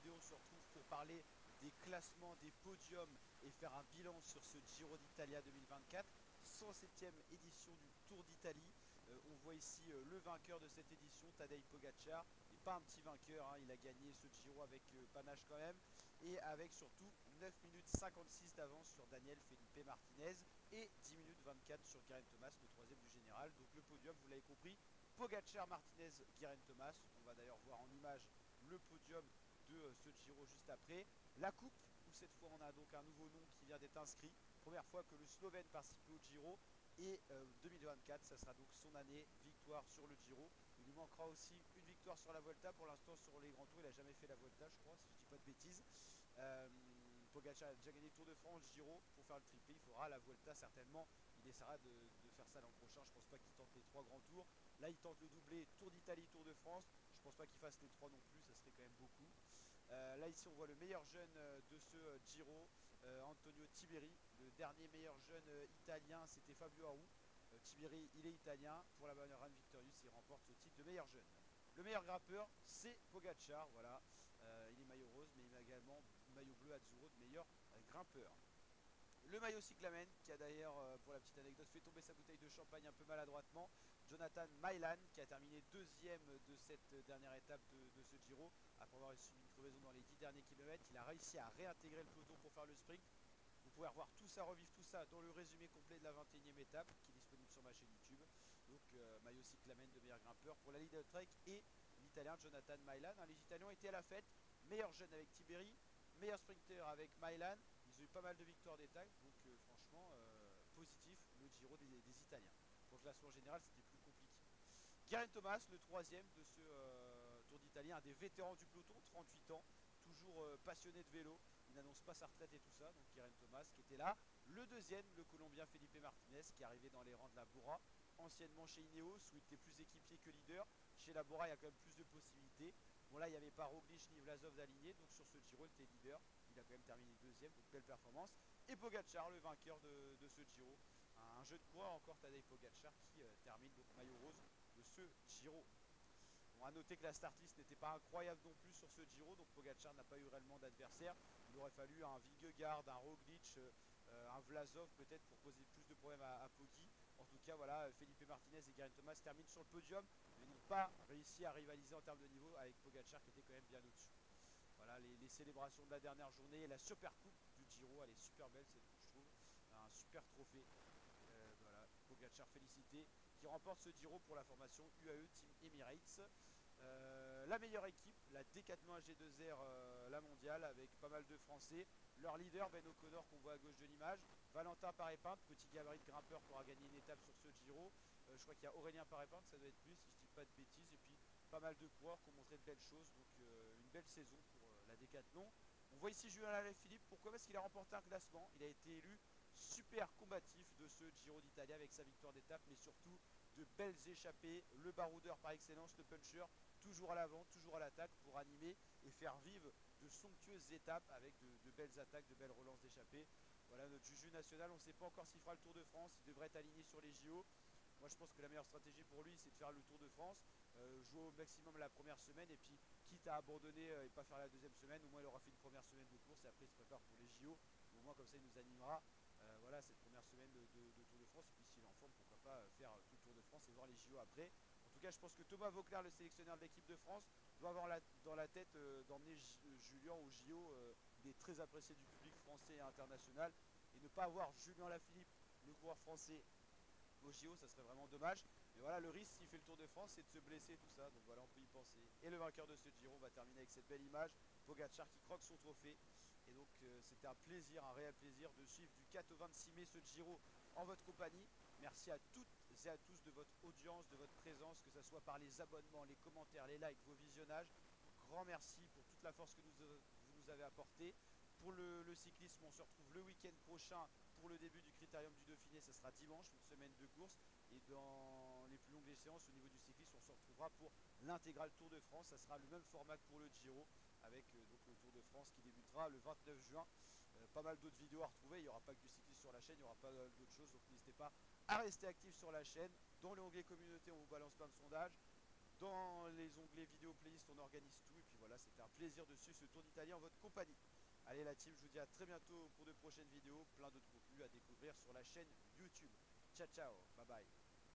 vidéo on se retrouve pour parler des classements, des podiums et faire un bilan sur ce Giro d'Italia 2024, 107e édition du Tour d'Italie. On voit ici le vainqueur de cette édition, Tadej Pogacar, et pas un petit vainqueur, hein, il a gagné ce Giro avec panache quand même, et avec surtout 9 minutes 56 d'avance sur Daniel Felipe Martinez et 10 minutes 24 sur Geraint Thomas, le troisième du général. Donc le podium, vous l'avez compris, Pogacar, Martinez, Geraint Thomas. On va d'ailleurs voir en image le podium de ce Giro juste après. La coupe, où cette fois on a donc un nouveau nom qui vient d'être inscrit. Première fois que le Slovène participe au Giro. Et 2024, ça sera donc son année, victoire sur le Giro. Il lui manquera aussi une victoire sur la Volta. Pour l'instant, sur les grands tours, il n'a jamais fait la Volta, je crois, si je ne dis pas de bêtises. Pogacar a déjà gagné le Tour de France, Giro. Pour faire le triplé, il faudra la Volta certainement. Il essaiera de faire ça l'an prochain. Je ne pense pas qu'il tente les 3 grands tours. Là, il tente le doublé Tour d'Italie, Tour de France. Je ne pense pas qu'il fasse les 3 non plus, ça serait quand même beaucoup. Là, ici, on voit le meilleur jeune de ce Giro, Antonio Tiberi. Le dernier meilleur jeune italien, c'était Fabio Aru. Tiberi, il est italien. Pour la Banner Run Victorious, il remporte ce titre de meilleur jeune. Le meilleur grimpeur, c'est Pogacar. Voilà. Il est maillot rose, mais il a également maillot bleu Azzurro de meilleur grimpeur. Le maillot cyclamen, qui a d'ailleurs, pour la petite anecdote, fait tomber sa bouteille de champagne un peu maladroitement. Jonathan Mailan, qui a terminé deuxième de cette dernière étape de ce Giro, après avoir subi une crevaison dans les 10 derniers kilomètres. Il a réussi à réintégrer le peloton pour faire le sprint. Vous pouvez revoir tout ça, revivre tout ça dans le résumé complet de la 21e étape, qui est disponible sur ma chaîne YouTube. Donc maillot cyclamen de meilleur grimpeur pour la Lidl Trek et l'Italien Jonathan Mailan. Les Italiens étaient à la fête, meilleur jeune avec Tiberi, meilleur sprinter avec Mailan. Ils ont eu pas mal de victoires d'étape, donc franchement positif le Giro des Italiens. Pour le classement général, c'était plus compliqué. Geraint Thomas, le troisième de ce Tour d'Italie, un des vétérans du peloton, 38 ans, toujours passionné de vélo. Il n'annonce pas sa retraite et tout ça, donc Geraint Thomas qui était là. Le deuxième, le Colombien Felipe Martinez, qui est arrivé dans les rangs de la Bora, anciennement chez Ineos, où il était plus équipier que leader. Chez la Bora, il y a quand même plus de possibilités. Bon là, il n'y avait pas Roglic ni Vlasov d'aligner, donc sur ce Giro, il était leader. Il a quand même terminé deuxième, donc belle performance. Et Pogacar, le vainqueur de ce Giro. Un jeu de coureur encore, Tadej Pogacar, qui termine donc maillot rose de ce Giro. On a noté que la start list n'était pas incroyable non plus sur ce Giro, donc Pogacar n'a pas eu réellement d'adversaire. Il aurait fallu un Vingegaard, un Roglic, un Vlasov peut-être pour poser plus de problèmes à Poggi. En tout cas, voilà, Felipe Martinez et Geraint Thomas terminent sur le podium, mais n'ont pas réussi à rivaliser en termes de niveau avec Pogacar qui était quand même bien au-dessus. Voilà, les célébrations de la dernière journée, la super coupe du Giro, elle est super belle cette coupe, je trouve. Un super trophée. Voilà, Pogacar félicité, qui remporte ce Giro pour la formation UAE Team Emirates. La meilleure équipe, la Decathlon AG2R, la mondiale, avec pas mal de Français. Leur leader, Ben O'Connor, qu'on voit à gauche de l'image. Valentin Paré-Pinte, petit gabarit de grimpeur qui aura gagné une étape sur ce Giro. Je crois qu'il y a Aurélien Paré-Pinte, ça doit être lui, si je ne dis pas de bêtises. Et puis pas mal de coureurs qui ont montré de belles choses. Donc une belle saison pour la Decathlon. On voit ici Julien Alaphilippe. Pourquoi? Parce qu'il a remporté un classement. Il a été élu super combatif de ce Giro d'Italie avec sa victoire d'étape, mais surtout de belles échappées. Le baroudeur par excellence, le puncher, toujours à l'avant, toujours à l'attaque pour animer et faire vivre de somptueuses étapes avec de belles attaques, de belles relances d'échappées. Voilà notre Juju national. On ne sait pas encore s'il fera le Tour de France. Il devrait être aligné sur les JO. Moi, je pense que la meilleure stratégie pour lui, c'est de faire le Tour de France, jouer au maximum la première semaine, et puis, quitte à abandonner et pas faire la deuxième semaine, au moins il aura fait une première semaine de course, et après il se prépare pour les JO. Au moins, comme ça, il nous animera. Voilà, cette première semaine de Tour de France, et puis s'il est en forme, pourquoi pas faire tout le Tour de France et voir les JO après. En tout cas, je pense que Thomas Vauclair, le sélectionneur de l'équipe de France, doit avoir dans la tête d'emmener Julien au JO. Il est très apprécié du public français et international, et ne pas avoir Julien Lafilippe, le coureur français, au JO, ça serait vraiment dommage. Mais voilà, le risque s'il fait le Tour de France, c'est de se blesser, tout ça. Donc voilà, on peut y penser. Et le vainqueur de ce Giro va terminer avec cette belle image, Pogacar qui croque son trophée. Et donc c'était un plaisir, un réel plaisir de suivre du 4 au 26 mai ce Giro en votre compagnie. Merci à toutes et à tous de votre audience, de votre présence, que ce soit par les abonnements, les commentaires, les likes, vos visionnages. Grand merci pour toute la force que vous nous avez apportée. Pour le cyclisme, on se retrouve le week-end prochain pour le début du Critérium du Dauphiné. Ça sera dimanche, une semaine de course. Et dans les plus longues échéances au niveau du cyclisme, on se retrouvera pour l'intégral Tour de France. Ça sera le même format que pour le Giro, avec donc le Tour de France qui débutera le 29 juin. Pas mal d'autres vidéos à retrouver. Il n'y aura pas que du cyclisme sur la chaîne, il y aura pas d'autres choses. Donc n'hésitez pas à rester actif sur la chaîne. Dans l'onglet communauté, on vous balance plein de sondages. Dans les onglets vidéo playlist, on organise tout. Et puis voilà, c'était un plaisir de suivre ce Tour d'Italie en votre compagnie. Allez la team, je vous dis à très bientôt pour de prochaines vidéos. Plein d'autres contenus à découvrir sur la chaîne YouTube. Ciao ciao, bye bye.